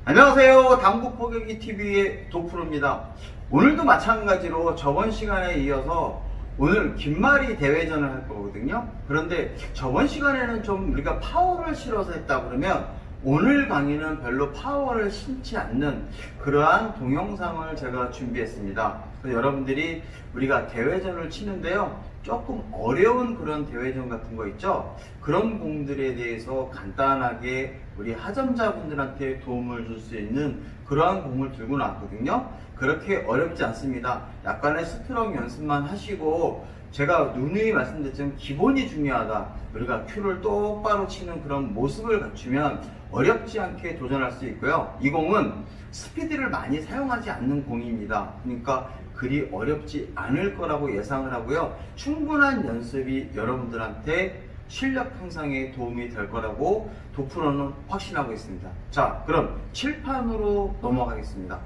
안녕하세요. 당구포격기TV의 도프로입니다. 오늘도 마찬가지로 저번 시간에 이어서 오늘 긴마리 대회전을 할 거거든요. 그런데 저번 시간에는 좀 우리가 파워를 실어서 했다 그러면 오늘 강의는 별로 파워를 심지 않는 그러한 동영상을 제가 준비했습니다. 그래서 여러분들이 우리가 대회전을 치는데요, 조금 어려운 그런 대회전 같은 거 있죠. 그런 공들에 대해서 간단하게 우리 하점자분들한테 도움을 줄 수 있는 그러한 공을 들고 나왔거든요. 그렇게 어렵지 않습니다. 약간의 스트로크 연습만 하시고, 제가 누누이 말씀드렸지만 기본이 중요하다. 우리가 큐를 똑바로 치는 그런 모습을 갖추면 어렵지 않게 도전할 수 있고요. 이 공은 스피드를 많이 사용하지 않는 공입니다. 그러니까 그리 어렵지 않을 거라고 예상을 하고요. 충분한 연습이 여러분들한테 실력 향상에 도움이 될 거라고 도프로는 확신하고 있습니다. 자, 그럼 칠판으로 넘어가겠습니다.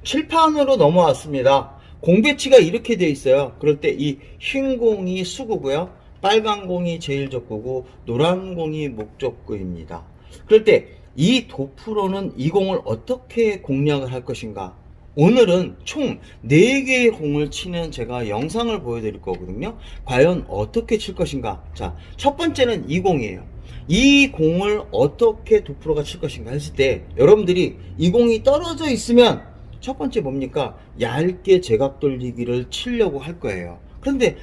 칠판으로 넘어왔습니다. 공 배치가 이렇게 되어 있어요. 그럴 때 이 흰 공이 수구고요, 빨간 공이 제일 적구고 노란 공이 목적구입니다. 그럴 때 이 도프로는 이 공을 어떻게 공략을 할 것인가? 오늘은 총 4개의 공을 치는 제가 영상을 보여드릴 거거든요. 과연 어떻게 칠 것인가? 자, 첫 번째는 이 공이에요. 이 공을 어떻게 도프로가 칠 것인가 했을 때, 여러분들이 이 공이 떨어져 있으면 첫 번째 뭡니까? 얇게 제각 돌리기를 치려고 할 거예요. 그런데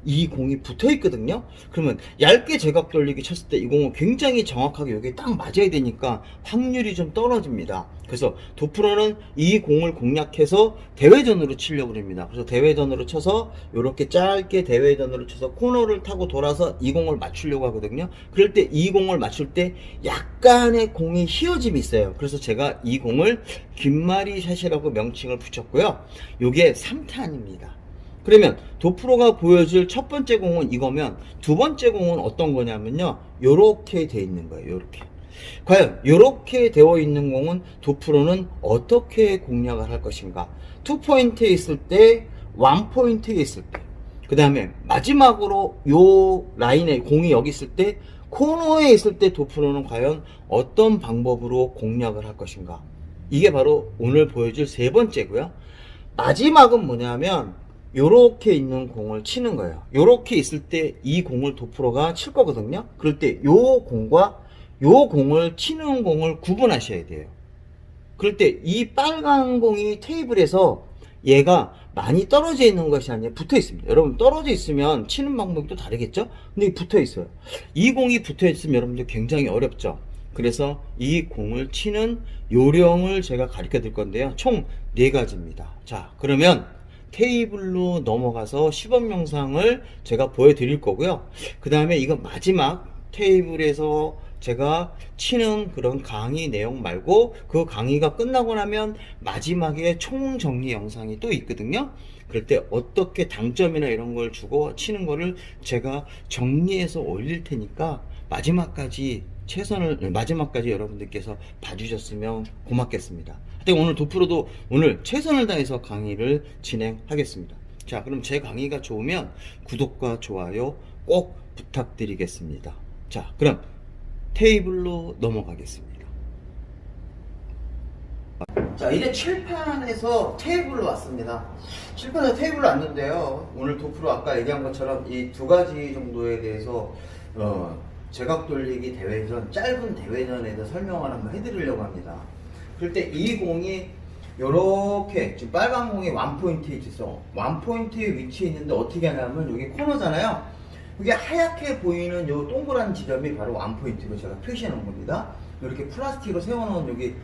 이 공이 붙어 있거든요. 그러면 얇게 제각 돌리기 쳤을 때 이 공은 굉장히 정확하게 여기에 딱 맞아야 되니까 확률이 좀 떨어집니다. 그래서 도프로는 이 공을 공략해서 대회전으로 치려고 합니다. 그래서 대회전으로 쳐서 이렇게 짧게 대회전으로 쳐서 코너를 타고 돌아서 이 공을 맞추려고 하거든요. 그럴 때 이 공을 맞출 때 약간의 공이 휘어짐이 있어요. 그래서 제가 이 공을 긴마리 샷이라고 명칭을 붙였고요. 이게 3탄입니다. 그러면 도프로가 보여줄 첫 번째 공은 이거면, 두 번째 공은 어떤 거냐면요, 요렇게 돼 있는 거예요. 요렇게. 과연 요렇게 되어 있는 공은 도프로는 어떻게 공략을 할 것인가? 2포인트에 있을 때, 1포인트에 있을 때, 그 다음에 마지막으로 요 라인에 공이 여기 있을 때, 코너에 있을 때 도프로는 과연 어떤 방법으로 공략을 할 것인가? 이게 바로 오늘 보여줄 세 번째고요. 마지막은 뭐냐면 요렇게 있는 공을 치는 거예요. 요렇게 있을 때 이 공을 도프로가 칠 거거든요. 그럴 때 요 공과 요 공을 치는 공을 구분하셔야 돼요. 그럴 때 이 빨간 공이 테이블에서 얘가 많이 떨어져 있는 것이 아니라 붙어 있습니다. 여러분, 떨어져 있으면 치는 방법이 또 다르겠죠? 근데 붙어 있어요. 이 공이 붙어 있으면 여러분들 굉장히 어렵죠? 그래서 이 공을 치는 요령을 제가 가르쳐 드릴 건데요. 총 4가지입니다. 자, 그러면 테이블로 넘어가서 시범 영상을 제가 보여드릴 거고요. 그 다음에 이거 마지막 테이블에서 제가 치는 그런 강의 내용 말고, 그 강의가 끝나고 나면 마지막에 총정리 영상이 또 있거든요. 그럴 때 어떻게 당점이나 이런 걸 주고 치는 거를 제가 정리해서 올릴 테니까 마지막까지 여러분들께서 봐주셨으면 고맙겠습니다. 하여튼 오늘 도프로도 오늘 최선을 다해서 강의를 진행하겠습니다. 자, 그럼 제 강의가 좋으면 구독과 좋아요 꼭 부탁드리겠습니다. 자, 그럼 테이블로 넘어가겠습니다. 자, 이제 칠판에서 테이블로 왔습니다. 칠판에서 테이블로 왔는데요, 오늘 도프로 아까 얘기한 것처럼 이 2가지 정도에 대해서 제각 돌리기 대회전, 짧은 대회전에 대해서 설명을 한번 해드리려고 합니다. 그럴 때 이 공이 요렇게, 지금 빨간 공이 1포인트에 있어. 1포인트에 위치해 있는데 어떻게 하냐면, 여기 코너잖아요. 이게 하얗게 보이는 요 동그란 지점이 바로 1포인트로 제가 표시해 놓은 겁니다. 이렇게 플라스틱으로 세워놓은 여기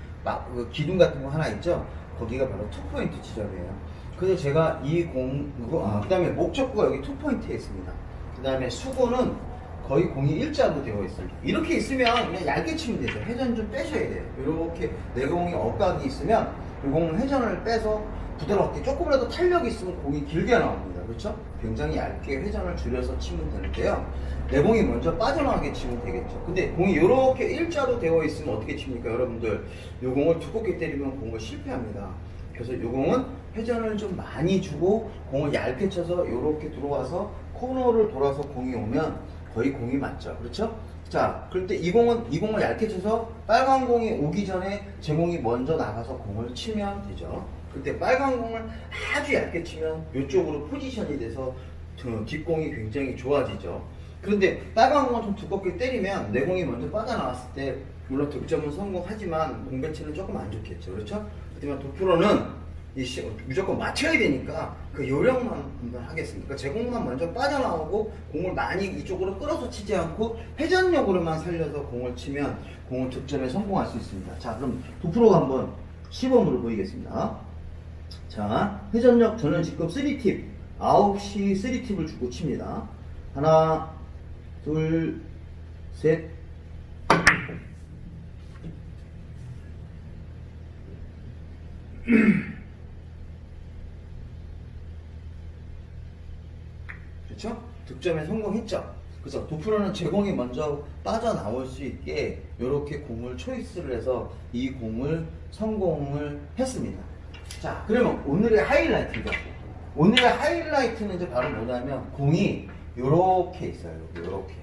그 기둥 같은 거 하나 있죠? 거기가 바로 2포인트 지점이에요. 그래서 제가 이 공, 그 다음에 목적구가 여기 2포인트에 있습니다. 그 다음에 수구는 거의 공이 일자로 되어 있어요. 이렇게 있으면 그냥 얇게 치면 되죠. 회전 좀 빼셔야 돼요. 이렇게 내공이 억각이 있으면 이 공은 회전을 빼서 부드럽게, 조금이라도 탄력이 있으면 공이 길게 나옵니다. 그렇죠? 굉장히 얇게 회전을 줄여서 치면 되는데요, 내공이 먼저 빠져나가게 치면 되겠죠. 근데 공이 이렇게 일자로 되어 있으면 어떻게 칩니까? 여러분들, 이 공을 두껍게 때리면 공을 실패합니다. 그래서 이 공은 회전을 좀 많이 주고 공을 얇게 쳐서 이렇게 들어와서 코너를 돌아서 공이 오면 거의 공이 맞죠. 그렇죠? 자, 그런데 이 공을 얇게 쳐서 빨간 공이 오기 전에 제 공이 먼저 나가서 공을 치면 되죠. 그때 빨간 공을 아주 얇게 치면 이쪽으로 포지션이 돼서 뒷공이 굉장히 좋아지죠. 그런데 빨간 공을 좀 두껍게 때리면 내 공이 먼저 빠져나왔을 때 물론 득점은 성공하지만 공 배치는 조금 안 좋겠죠. 그렇죠? 하지만 도프로는 무조건 맞춰야 되니까 그 요령만 한번 하겠습니다. 그러니까 제 공만 먼저 빠져나오고 공을 많이 이쪽으로 끌어서 치지 않고 회전력으로만 살려서 공을 치면 공을 득점에 성공할 수 있습니다. 자, 그럼 도프로가 한번 시범으로 보이겠습니다. 자, 회전력 저는 지금 3팁 9시 3팁을 주고 칩니다. 하나, 둘, 셋. 그렇죠? 득점에 성공했죠. 그래서 도프로는 제 공이 먼저 빠져나올 수 있게 이렇게 공을 초이스를 해서 이 공을 성공을 했습니다. 자, 그러면 오늘의 하이라이트죠. 오늘의 하이라이트는 이제 바로 뭐냐면 공이 요렇게 있어요. 요렇게.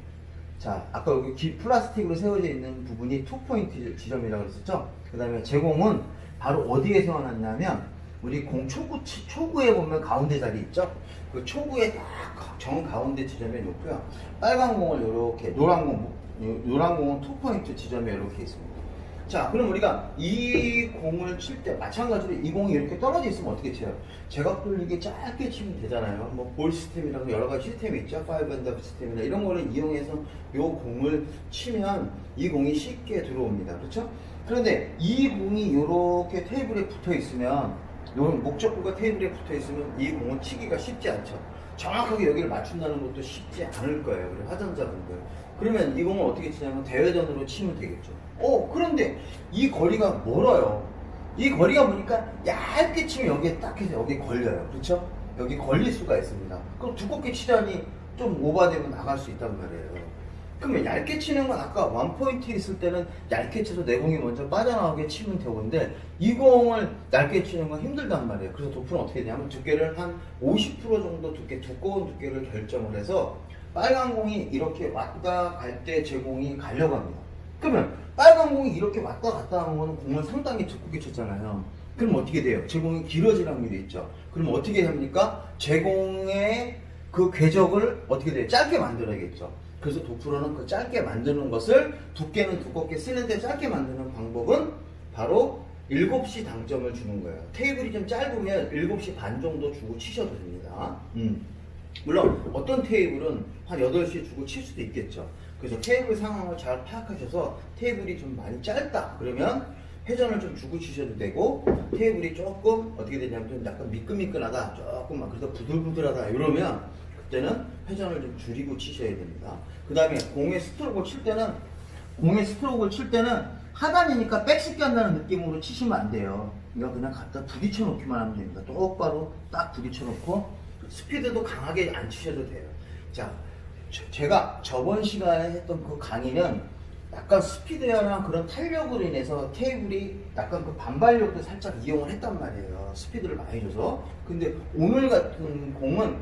자, 아까 여기 플라스틱으로 세워져 있는 부분이 2포인트 지점이라고 그랬었죠. 그 다음에 제 공은 바로 어디에 세워놨냐면 우리 공 초구에 보면 가운데 자리 있죠? 그 초구에 딱 정 가운데 지점에 놓고요. 빨간 공을 이렇게, 노란 공은 2포인트 지점에 이렇게 있습니다. 자, 그럼 우리가 이 공을 칠 때 마찬가지로 이 공이 이렇게 떨어져 있으면 어떻게 쳐요? 제각 돌리기 짧게 치면 되잖아요. 뭐 볼 시스템이라고 여러 가지 시스템이 있죠. 5&5 시스템이나 이런 거를 이용해서 이 공을 치면 이 공이 쉽게 들어옵니다. 그렇죠? 그런데 이 공이 이렇게 테이블에 붙어 있으면, 요 목적구가 테이블에 붙어 있으면 이 공은 치기가 쉽지 않죠. 정확하게 여기를 맞춘다는 것도 쉽지 않을 거예요. 그리고 화전자분들. 그러면 이 공을 어떻게 치냐면 대회전으로 치면 되겠죠. 그런데 이 거리가 멀어요. 이 거리가 보니까 얇게 치면 여기에 딱 해서 여기에 걸려요. 그렇죠? 여기 걸릴 수가 있습니다. 그럼 두껍게 치자니 좀 오버되면 나갈 수 있단 말이에요. 그러면 얇게 치는 건 아까 원포인트 있을 때는 얇게 쳐서 내 공이 먼저 빠져나오게 치면 되는데 이 공을 얇게 치는 건 힘들단 말이에요. 그래서 도프는 어떻게 되냐면 두께를 한 50% 정도 두꺼운 두께를 결정을 해서 빨간 공이 이렇게 왔다 갈 때 제 공이 가려고 합니다. 그러면 빨간 공이 이렇게 왔다 갔다 하는 거는 공을 상당히 두껍게 쳤잖아요. 그럼 어떻게 돼요? 제 공이 길어질 확률이 있죠. 그럼 어떻게 합니까? 제 공의 그 궤적을 어떻게 돼요? 짧게 만들어야겠죠. 그래서 도프로는 그 짧게 만드는 것을 두께는 두껍게 쓰는데 짧게 만드는 방법은 바로 7시 당점을 주는 거예요. 테이블이 좀 짧으면 7시 반 정도 주고 치셔도 됩니다. 물론 어떤 테이블은 한 8시에 주고 칠 수도 있겠죠. 그래서 테이블 상황을 잘 파악하셔서 테이블이 좀 많이 짧다 그러면 회전을 좀 주고 치셔도 되고, 테이블이 조금 어떻게 되냐면 좀 약간 미끈미끈하다, 조금만 그래도 부들부들하다 이러면 그때는 회전을 좀 줄이고 치셔야 됩니다. 그 다음에 공의 스트로크를 칠 때는 하단이니까 백스키 한다는 느낌으로 치시면 안 돼요. 그러니까 그냥 갖다 부딪혀 놓기만 하면 됩니다. 똑바로 딱 부딪혀 놓고 스피드도 강하게 안 치셔도 돼요. 자, 제가 저번 시간에 했던 그 강의는 약간 스피드나 그런 탄력으로 인해서 테이블이 약간 그 반발력도 살짝 이용을 했단 말이에요. 스피드를 많이 줘서. 근데 오늘 같은 공은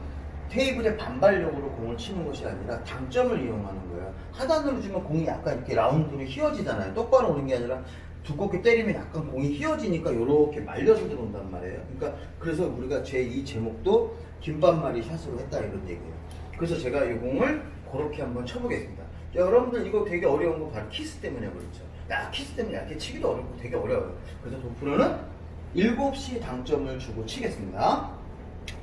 테이블의 반발력으로 공을 치는 것이 아니라 당점을 이용하는 거예요. 하단으로 주면 공이 약간 이렇게 라운드로 휘어지잖아요. 똑바로 오는 게 아니라 두껍게 때리면 약간 공이 휘어지니까 이렇게 말려서 들어온단 말이에요. 그러니까 그래서 우리가 이 제목도 김밥말이 샷으로 했다 이런 얘기예요. 그래서 제가 이 공을 그렇게 한번 쳐보겠습니다. 자, 여러분들 이거 되게 어려운 거 바로 키스 때문에 그렇죠. 키스 때문에 이렇게 치기도 어렵고 되게 어려워요. 그래서 도프로는 7시 당점을 주고 치겠습니다.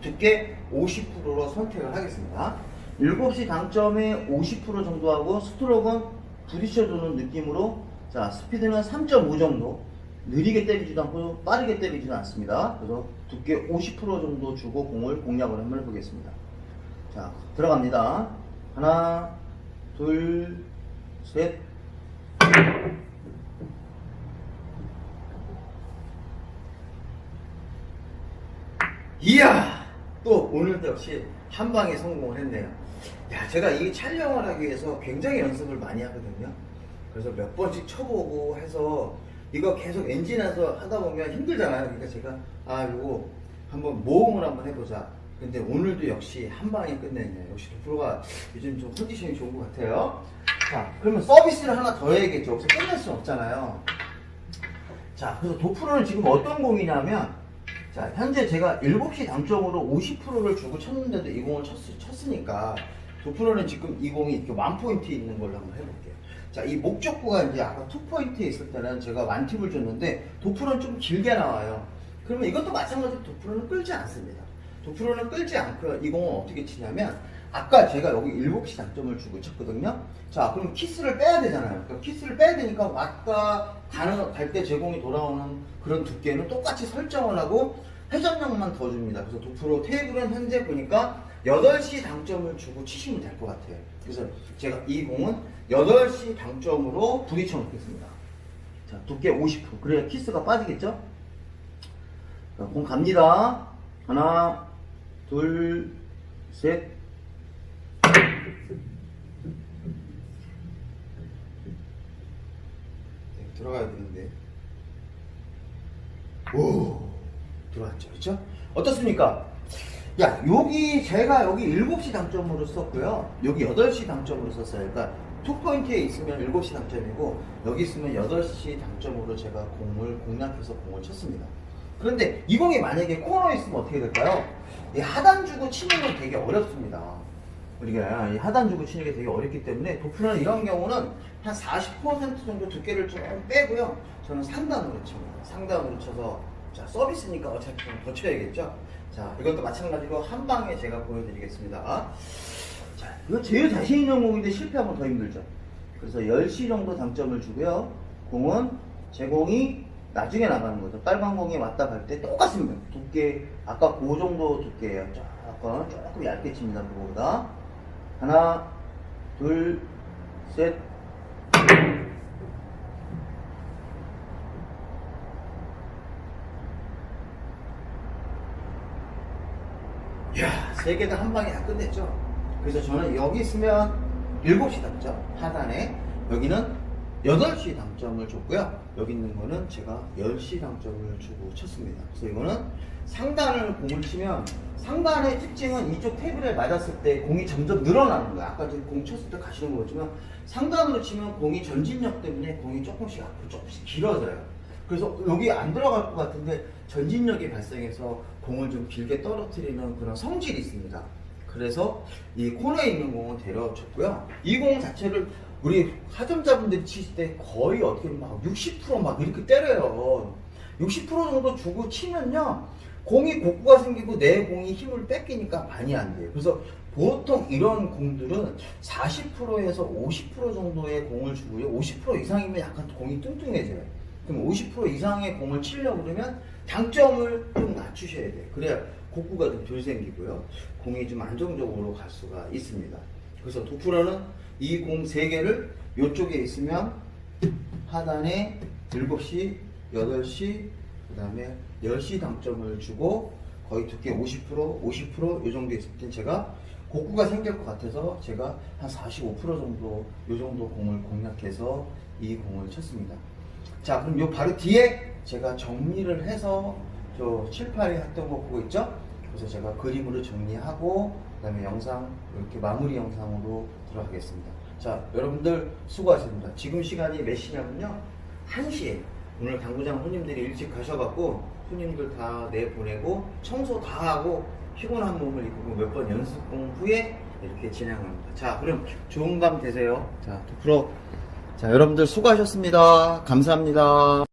두께 50%로 선택을 하겠습니다. 7시 당점에 50% 정도 하고 스트로크는 부딪혀주는 느낌으로, 자, 스피드는 3.5 정도, 느리게 때리지도 않고 빠르게 때리지도 않습니다. 그래서 두께 50% 정도 주고 공을 공략을 한번 해보겠습니다. 자, 들어갑니다. 하나, 둘, 셋. 이야! 또 오늘도 역시 한 방에 성공을 했네요. 야, 제가 이 촬영을 하기 위해서 굉장히 연습을 많이 하거든요. 그래서 몇 번씩 쳐보고 해서 이거 계속 엔진에서 하다 보면 힘들잖아요. 그러니까 제가 이거 한번 모험을 한번 해보자. 근데 오늘도 역시 한 방에 끝냈네요. 역시 도프로가 요즘 좀 컨디션이 좋은 것 같아요. 자, 그러면 서비스를 하나 더 해야겠죠. 여기서 끝낼 수 없잖아요. 자, 그래서 도프로는 지금 어떤 공이냐면, 자, 현재 제가 7시 당점으로 50%를 주고 쳤는데도 이 공을 쳤으니까, 도프로는 지금 이 공이 이렇게 1포인트에 있는 걸로 한번 해볼게요. 자, 이 목적구가 이제 아까 2포인트에 있을 때는 제가 1팁을 줬는데, 도프로는 좀 길게 나와요. 그러면 이것도 마찬가지로 도프로는 끌지 않습니다. 도프로는 끌지 않고요. 이 공은 어떻게 치냐면, 아까 제가 여기 7시 당점을 주고 쳤거든요. 자, 그럼 키스를 빼야 되잖아요. 그러니까 키스를 빼야 되니까 왔다 갈 때 제공이 돌아오는 그런 두께는 똑같이 설정을 하고 회전력만 더 줍니다. 그래서 도프로 테이블은 현재 보니까 8시 당점을 주고 치시면 될 것 같아요. 그래서 제가 이 공은 8시 당점으로 부딪혀 놓겠습니다. 자, 두께 50%. 그래야 키스가 빠지겠죠? 자, 공 갑니다. 하나, 둘, 셋. 들어가야 되는데. 오, 들어왔죠. 그렇죠? 어떻습니까? 야, 여기 제가 여기 7시 당점으로 썼고요. 여기 8시 당점으로 썼어요. 그러니까 2포인트에 있으면 7시 당점이고 여기 있으면 8시 당점으로 제가 공을 공략해서 공을 쳤습니다. 그런데 이 공이 만약에 코너에 있으면 어떻게 될까요? 이 하단 주고 치는 건 되게 어렵습니다. 우리가 이 하단 주고 치는 게 되게 어렵기 때문에 도프로는 이런 경우는 한 40% 정도 두께를 좀 빼고요. 저는 상단으로 칩니다. 상단으로 쳐서, 자, 서비스니까 어차피 좀 더 쳐야겠죠? 자, 이것도 마찬가지로 한 방에 제가 보여드리겠습니다. 자, 이거 제일 자신 있는 공인데 실패하면 더 힘들죠. 그래서 10시 정도 당점을 주고요. 공은 제 공이 나중에 나가는 거죠. 빨간 공이 왔다 갈 때 똑같습니다. 두께, 아까 그 정도 두께예요. 조금 얇게 칩니다. 그거보다. 하나, 둘, 셋. 이야, 3개 다 한 방에 다 끝냈죠. 그래서 저는 여기 있으면 7시 당점 하단에, 여기는 8시 당점을 줬고요. 여기 있는 거는 제가 10시 당점을 주고 쳤습니다. 그래서 이거는 상단을 공을 치면, 상단의 특징은 이쪽 테이블에 맞았을 때 공이 점점 늘어나는 거예요. 아까 지금 공 쳤을 때 가시는 거였지만, 상단으로 치면 공이 전진력 때문에 공이 조금씩 앞으로 조금씩 길어져요. 그래서 여기 안 들어갈 것 같은데 전진력이 발생해서 공을 좀 길게 떨어뜨리는 그런 성질이 있습니다. 그래서 이 코너에 있는 공은 데려쳤고요. 이 공 자체를 우리 하점자분들이 치실 때 거의 어떻게 막 60% 이렇게 때려요. 60% 정도 주고 치면요, 공이 곡구가 생기고 내 공이 힘을 뺏기니까 많이 안 돼요. 그래서 보통 이런 공들은 40%에서 50% 정도의 공을 주고요. 50% 이상이면 약간 공이 뚱뚱해져요. 그럼 50% 이상의 공을 치려고 그러면 당점을 좀 낮추셔야 돼요. 그래야 곡구가 좀 덜 생기고요. 공이 좀 안정적으로 갈 수가 있습니다. 그래서 도프로는 이 공 3개를 이쪽에 있으면 하단에 7시, 8시, 그 다음에 10시 당점을 주고 거의 두께 50%, 50% 이 정도 있을 땐 제가 곡구가 생길 것 같아서 제가 한 45% 정도 이 정도 공을 공략해서 이 공을 쳤습니다. 자, 그럼 요 바로 뒤에 제가 정리를 해서 저 7, 8에 했던 거 보고 있죠? 그래서 제가 그림으로 정리하고 그 다음에 영상 이렇게 마무리 영상으로 들어가겠습니다. 자, 여러분들 수고하셨습니다. 지금 시간이 몇 시냐면요, 1시에 오늘 당구장 손님들이 일찍 가셔갖고 손님들 다 내보내고 청소 다 하고 피곤한 몸을 입고 몇 번 연습공 후에 이렇게 진행합니다. 자, 그럼 좋은 밤 되세요. 자, 도프로. 자, 여러분들 수고하셨습니다. 감사합니다.